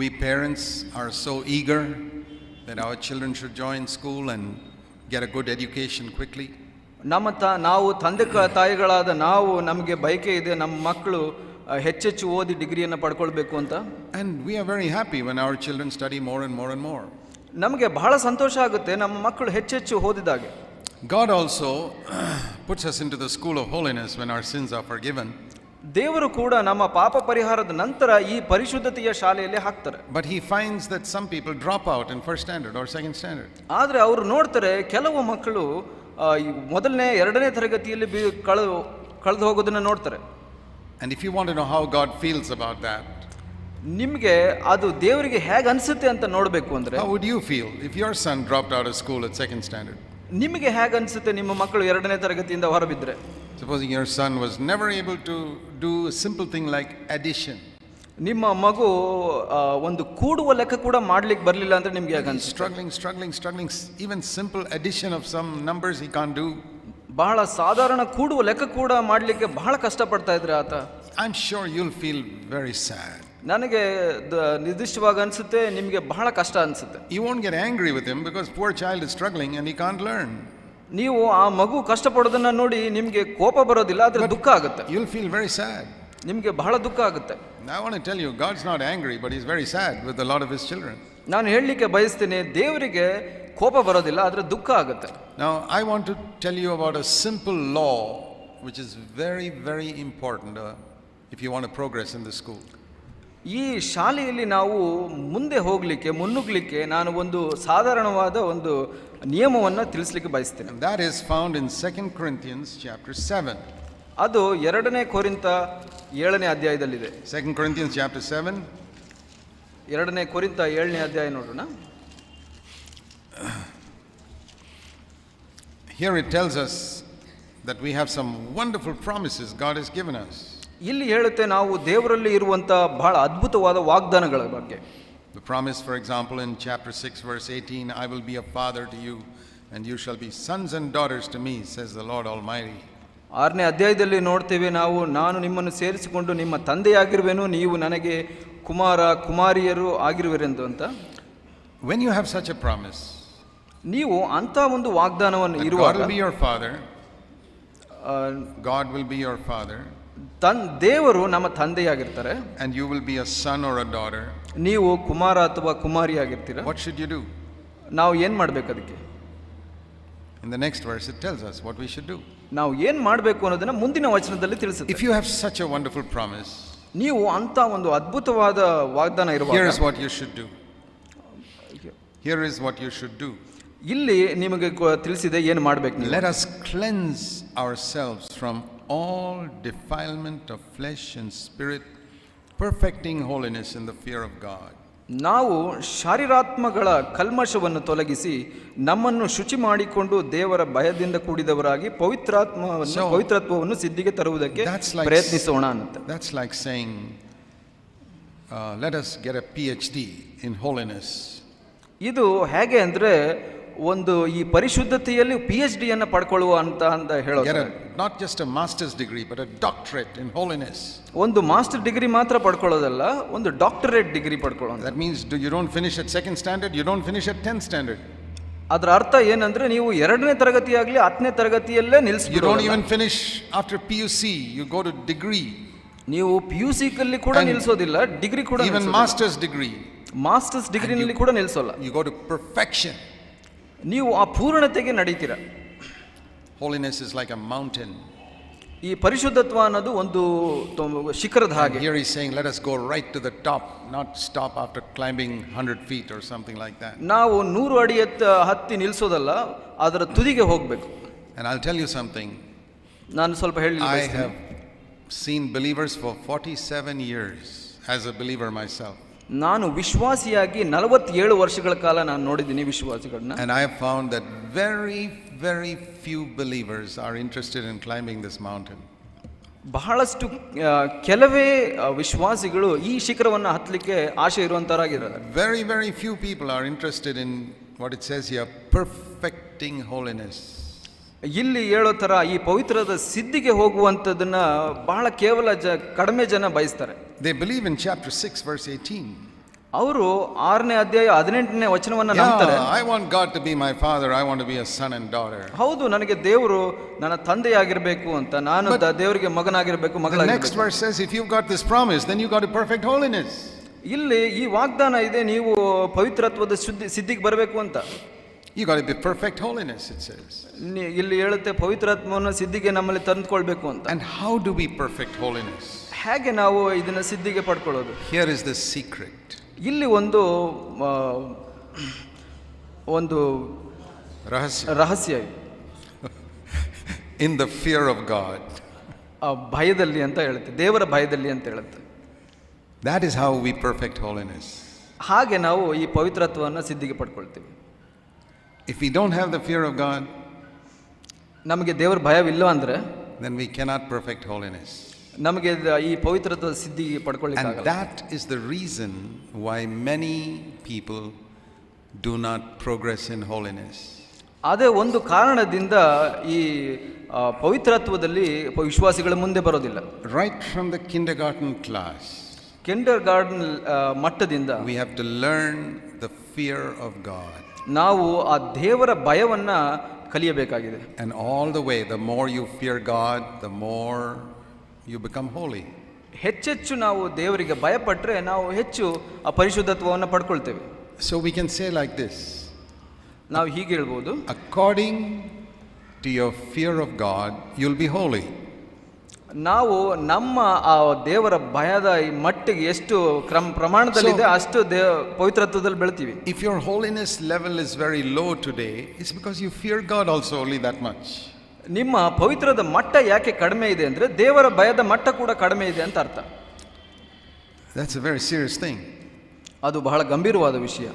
We parents are so eager that our children should join school and get a good education quickly. ನಾವು ತಂದೆ ತಾಯಿಗಳಾದ ನಾವು ನಮಗೆ ಬಯಕೆ ಇದೆ ನಮ್ಮ ಮಕ್ಕಳು ಹೆಚ್ಚೆಚ್ಚು ಓದಿ ಡಿಗ್ರಿಯನ್ನು ಪಡ್ಕೊಳ್ಬೇಕು ಅಂತ. And we are very happy when our children study more and more and more. ನಮಗೆ ಬಹಳ ಸಂತೋಷ ಆಗುತ್ತೆ ನಮ್ಮ ಮಕ್ಕಳು ಹೆಚ್ಚೆಚ್ಚು ಓದಿದಾಗೆ. God also puts us into the school of holiness when our sins are forgiven. ದೇವರು ಕೂಡ ನಮ್ಮ ಪಾಪ ಪರಿಹಾರದ ನಂತರ ಈ ಪರಿಶುದ್ಧತೆಯ ಶಾಲೆಯಲ್ಲಿ ಹಾಕ್ತಾರೆ. But he finds that some people drop out in first standard or second standard. ಆದರೆ ಅವರು ನೋಡ್ತಾರೆ ಕೆಲವು ಮಕ್ಕಳು ಮೊದಲನೇ ಎರಡನೇ ತರಗತಿಯಲ್ಲಿ ಕಳೆದು ಹೋಗೋದನ್ನ ನೋಡ್ತಾರೆ. And if you want to know how God feels about that, ನಿಮಗೆ ಅದು ದೇವರಿಗೆ ಹೇಗೆ ಅನಿಸುತ್ತೆ ಅಂತ ನೋಡಬೇಕು ಅಂದ್ರೆ, how would you feel if your son dropped out of school at second standard? ನಿಮಗೆ ಹೇಗೆ ಅನಿಸುತ್ತೆ ನಿಮ್ಮ ಮಕ್ಕಳು ಎರಡನೇ ತರಗತಿಯಿಂದ ಹೊರಬಿದ್ರೆ? Supposing your son was never able to do a simple thing like addition. ನಿಮ್ಮ ಮಗು ಒಂದು ಕೂಡುವ ಲೆಕ್ಕ ಕೂಡ ಮಾಡ್ಲಿಕ್ಕೆ ಬರಲಿಲ್ಲ ಅಂದ್ರೆ ನಿಮಗೆ ಹೇಗೆ ಅನಿಸುತ್ತೆ? struggling even simple addition of some numbers he can't do. ಬಹಳ ಸಾಧಾರಣ ಕೂಡುವ ಲೆಕ್ಕ ಕೂಡ ಮಾಡಲಿಕ್ಕೆ ಬಹಳ ಕಷ್ಟಪಡ್ತಾ ಇದ್ರೆ ಆತ. I'm sure you'll feel very sad. ನನಗೆ ನಿರ್ದಿಷ್ಟವಾಗಿ ಅನಿಸುತ್ತೆ ನಿಮಗೆ ಬಹಳ ಕಷ್ಟ ಅನಿಸುತ್ತೆ. You won't get angry with him because poor child is struggling and he can't learn. ನೀವು ಆ ಮಗು ಕಷ್ಟಪಡೋದನ್ನ ನೋಡಿ ನಿಮಗೆ ಕೋಪ ಬರೋದಿಲ್ಲ, ಆದ್ರೆ ದುಃಖ ಆಗುತ್ತೆ. You'll feel very sad. ನಿಮಗೆ ಬಹಳ ದುಃಖ ಆಗುತ್ತೆ. I want to tell you, God's not angry, but he's very sad with a lot of his children. ನಾನು ಹೇಳಲಿಕ್ಕೆ ಬಯಸ್ತೀನಿ, ದೇವರಿಗೆ ಕೋಪ ಬರೋದಿಲ್ಲ, ಆದ್ರೆ ದುಃಖ ಆಗುತ್ತೆ. Now I want to tell you about a simple law which is very very important if you want to progress in the school. ಈ ಶಾಲೆಯಲ್ಲಿ ನಾವು ಮುಂದೆ ಹೋಗಲಿಕ್ಕೆ ಮುನ್ನುಗ್ಲಿಕ್ಕೆ ನಾನು ಒಂದು ಸಾಧಾರಣವಾದ ಒಂದು ನಿಯಮವನ್ನು ತಿಳಿಸಲಿಕ್ಕೆ ಬಯಸ್ತೇನೆ. That is found in 2 Corinthians chapter 7. ಅದು 2 ಕೊರಿಂಥ 7ನೇ ಅಧ್ಯಾಯದಲ್ಲಿದೆ. 2 Corinthians chapter 7. 2 ಕೊರಿಂಥ 7ನೇ ಅಧ್ಯಾಯ ನೋಡೋಣ. Here it tells us that we have some wonderful promises God has given us. ಇಲ್ಲಿ ಹೇಳುತ್ತೆ ನಾವು ದೇವರಲ್ಲಿ ಇರುವಂತ ಬಹಳ ಅದ್ಭುತವಾದ ವಾಗ್ದಾನಗಳ ಬಗ್ಗೆ. The promise, for example, in chapter 6 verse 18, I will be a father to you and you shall be sons and daughters to me, says the Lord Almighty. 6ನೇ ಅಧ್ಯಾಯದಲ್ಲಿ ನೋಡ್ತೇವೆ ನಾವು, ನಾನು ನಿಮ್ಮನ್ನು ಸೇರಿಸಿಕೊಂಡು ನಿಮ್ಮ ತಂದೆಯಾಗಿರುವೆನು, ನೀವು ನನಗೆ ಕುಮಾರ ಕುಮಾರಿಯರು ಆಗಿರುವಿರೆಂದು ಅಂತ. When you have such a promise, ನೀವು ಅಂತ ಒಂದು ವಾಗ್ದಾನವನ್ನು ಇರುವಾಗ, God will be your father, God will be your father, ದೇವರು ನಮ್ಮ ತಂದೆಯಾಗಿರ್ತಾರೆ, and you will be a son or a daughter. ನೀವು ಕುಮಾರ ಅಥವಾ ಕುಮಾರಿ ಆಗಿರ್ತೀರಾ. What should you do? ನಾವು ಏನು ಮಾಡಬೇಕು ಅದಕ್ಕೆ? In the next verse it tells us what we should do. ನಾವು ಏನು ಮಾಡಬೇಕು ಅನ್ನೋದನ್ನ ಮುಂದಿನ ವಚನದಲ್ಲಿ ತಿಳಿಸುತ್ತೆ. If you have such a wonderful promise, ನೀವು ಅಂತ ಒಂದು ಅದ್ಭುತವಾದ ವಾಗ್ದಾನ ಇರುವಾಗ, here is what you should do. Here is what you should do. ಇಲ್ಲಿ ನಿಮಗೆ ತಿಳಿಸಿದೆ ಏನು ಮಾಡಬೇಕು. Let us cleanse ourselves from all defilement of flesh and spirit, perfecting holiness in the fear of God. ನಾವು ಶಾರೀರಾತ್ಮಗಳ ಕಲ್ಮಶವನ್ನು ತೊಲಗಿಸಿ ನಮ್ಮನ್ನು ಶುಚಿ ಮಾಡಿಕೊಂಡು ದೇವರ ಭಯದಿಂದ ಕೂಡಿದವರಾಗಿ ಪವಿತ್ರತ್ವವನ್ನು ಸಿದ್ಧಿಗೆ ತರುವುದಕ್ಕೆ ಪ್ರಯತ್ನಿಸೋಣ ಅಂತ. That's like saying let us get a PhD in holiness. ಇದು ಹೇಗೆ ಅಂದ್ರೆ ಒಂದು ಈ ಪರಿಶುದ್ಧತೆಯಲ್ಲಿ PhD ಅನ್ನು ಪಡ್ಕೊಳ್ಳುವ ಅಂತ ಹೇಳೋದು. Not just a master's degree but a doctorate in holiness. ಒಂದು ಮಾಸ್ಟರ್ ಡಿಗ್ರಿ ಮಾತ್ರ ಪಡ್ಕೊಳ್ಳೋದಲ್ಲ, ಒಂದು ಡಾಕ್ಟರೇಟ್ ಡಿಗ್ರಿ ಪಡ್ಕೊಳ್ಳೋದು. That means you don't finish at second standard, you don't finish at 10th standard. ಅದರ ಅರ್ಥ ಏನಂದ್ರೆ ನೀವು 2ನೇ ತರಗತಿ ಆಗಲಿ 10ನೇ ತರಗತಿಯಲ್ಲೇ ನಿಲ್ಲಿಸಬಹುದು. You don't even finish after PUC, you go to degree. ನೀವು PUC ಕಲ್ಲಿ ಕೂಡ ನಿಲ್ಲಿಸೋದಿಲ್ಲ, ಡಿಗ್ರಿ ಕೂಡ, even master's degree, ಮಾಸ್ಟರ್ಸ್ ಡಿಗ್ರಿನಲ್ಲಿ ಕೂಡ ನಿಲ್ಲಿಸೋಲ್ಲ. You go to perfection. ನೀವು ಆ ಪೂರ್ಣತೆಗೆ ನಡೀತೀರಾ. Holiness is like a mountain. ಈ ಪರಿಶುದ್ಧತ್ವ ಅನ್ನೋದು ಒಂದು ಶಿಖರದ ಹಾಗೆ. Here he's saying let us go right to the top, not stop after climbing 100 feet or something like that. ನಾವು 100 ಅಡಿ ಹತ್ತಿ ನಿಲ್ಲಿಸೋದಲ್ಲ, ಅದರ ತುದಿಗೆ ಹೋಗಬೇಕು. And I'll tell you something. ನಾನು ಸ್ವಲ್ಪ ಹೇಳಲಿಕ್ಕೆ I ಬಯಸ್ತೀನಿ. have seen believers for 47 years as a believer myself. ನಾನು ವಿಶ್ವಾಸಿಯಾಗಿ 47 ವರ್ಷಗಳ ಕಾಲ ನಾನು ನೋಡಿದ್ದೀನಿ ವಿಶ್ವಾಸಿಗಳನ್ನ. And I have found that very very few believers are interested in climbing this mountain. ಬಹಳಷ್ಟು ಕೆಲವೇ ವಿಶ್ವಾಸಿಗಳು ಈ ಶಿಖರವನ್ನು ಹತ್ತಲಿಕ್ಕೆ ಆಸೆ ಇರುವಂತರಾಗಿದ್ದಾರೆ. Very very few people are interested in what it says here, perfecting holiness. ಇಲ್ಲಿ ಹೇಳೋ ತರ ಈ ಪವಿತ್ರದ ಸಿದ್ಧಿಗೆ ಹೋಗುವಂತದನ್ನ ಬಹಳ ಕೇವಲ ಕಡಿಮೆ ಜನ ಬಯಸ್ತಾರೆ. They believe in chapter 6 verse 18. ಅವರು 6ನೇ ಅಧ್ಯಾಯ 18ನೇ ವಚನವನ್ನ ನಂಬ್ತಾರೆ. Yeah, I want God to be my father. I want to be a son and daughter. ಹೌದು, ನನಗೆ ದೇವರು ನನ್ನ ತಂದೆಯಾಗಿರ್ಬೇಕು ಅಂತ, ನಾನು ದೇವರಿಗೆ ಮಗನಾಗಿರ್ಬೇಕು, The next ಮಗಳಾಗಿರ್ಬೇಕು. verse says, if you've got this promise, then you got a perfect holiness. ಇಲ್ಲಿ ಈ ವಾಗ್ದಾನ ಇದೆ, ನೀವು ಪವಿತ್ರತ್ವದ ಸಿದ್ಧಿಗೆ ಬರಬೇಕು ಅಂತ. You got to be perfect holiness, it says. ಇಲ್ಲಿ ಹೇಳುತ್ತೆ ಪವಿತ್ರಾತ್ಮವನ್ನು ಸಿದ್ಧಿಗೆ ನಮ್ಮಲ್ಲಿ ತಂದುಕೊಳ್ಬೇಕು ಅಂತ. And how do we perfect holiness? ಹೇಗೆ ನಾವು ಇದನ್ನ ಸಿದ್ಧಿಗೆ ಪಡ್ಕೊಳ್ಳೋದು? Here is the secret. ಇಲ್ಲಿ ಒಂದು ರಹಸ್ಯ ಇದೆ. In the fear of God. ಭಯದಲ್ಲಿ ಅಂತ ಹೇಳುತ್ತೆ, ದೇವರ ಭಯದಲ್ಲಿ ಅಂತ ಹೇಳುತ್ತೆ. That is how we perfect holiness. ಹಾಗೆ ನಾವು ಈ ಪವಿತ್ರತ್ವವನ್ನು ಸಿದ್ಧಿಗೆ ಪಡ್ಕೊಳ್ತೀವಿ. If we don't have the fear of God, ನಮಗೆ ದೇವರ ಭಯವಿಲ್ಲ ಅಂದ್ರೆ then we cannot perfect holiness. ನಮಗೆ ಈ ಪವಿತ್ರತ್ವದ ಸಿದ್ಧಿಗೆ ಪಡ್ಕೊಳ್ಳಿಕ್ಕೆ And that is the reason why many people do not progress in holiness. ಅದೇ ಒಂದು ಕಾರಣದಿಂದ ಈ ಪವಿತ್ರತ್ವದಲ್ಲಿ ವಿಶ್ವಾಸಿಗಳ ಮುಂದೆ ಬರೋದಿಲ್ಲ. Right from the kindergarten class, kindergarten ಮಟ್ಟದಿಂದ we have to learn the fear of God. ನಾವು ಆ ದೇವರ ಭಯವನ್ನ ಕಲಿಯಬೇಕಾಗಿದೆ. And all the way, the more you fear God, the more you become holy. ಹೆಚ್ಚೆಚ್ಚು ನಾವು ದೇವರಿಗೆ ಭಯಪಟ್ಟರೆ ನಾವು ಹೆಚ್ಚು ಆ ಪರಿಶುದ್ಧತ್ವವನ್ನು ಪಡ್ಕೊಳ್ತೇವೆ. So we can say like this, ನಾವು ಹೀಗೆ ಹೇಳ್ಬೋದು, according to your fear of God, you'll be holy. ನಾವು ನಮ್ಮ ಆ ದೇವರ ಭಯದ ಈ ಮಟ್ಟಿಗೆ ಎಷ್ಟು ಪ್ರಮಾಣದಲ್ಲಿದೆ ಅಷ್ಟು ಪವಿತ್ರತ್ವದಲ್ಲಿ ಬೆಳ್ತೀವಿ. If your holiness level is very low today, it's because you fear God also only that much. ನಿಮ್ಮ ಪವಿತ್ರದ ಮಟ್ಟ ಯಾಕೆ ಕಡಿಮೆ ಇದೆ ಅಂದ್ರೆ ದೇವರ ಭಯದ ಮಟ್ಟ ಕೂಡ ಕಡಿಮೆ ಇದೆ ಅಂತ ಅರ್ಥ. That's a very serious thing. ಅದು ಬಹಳ ಗಂಭೀರವಾದ ವಿಷಯ.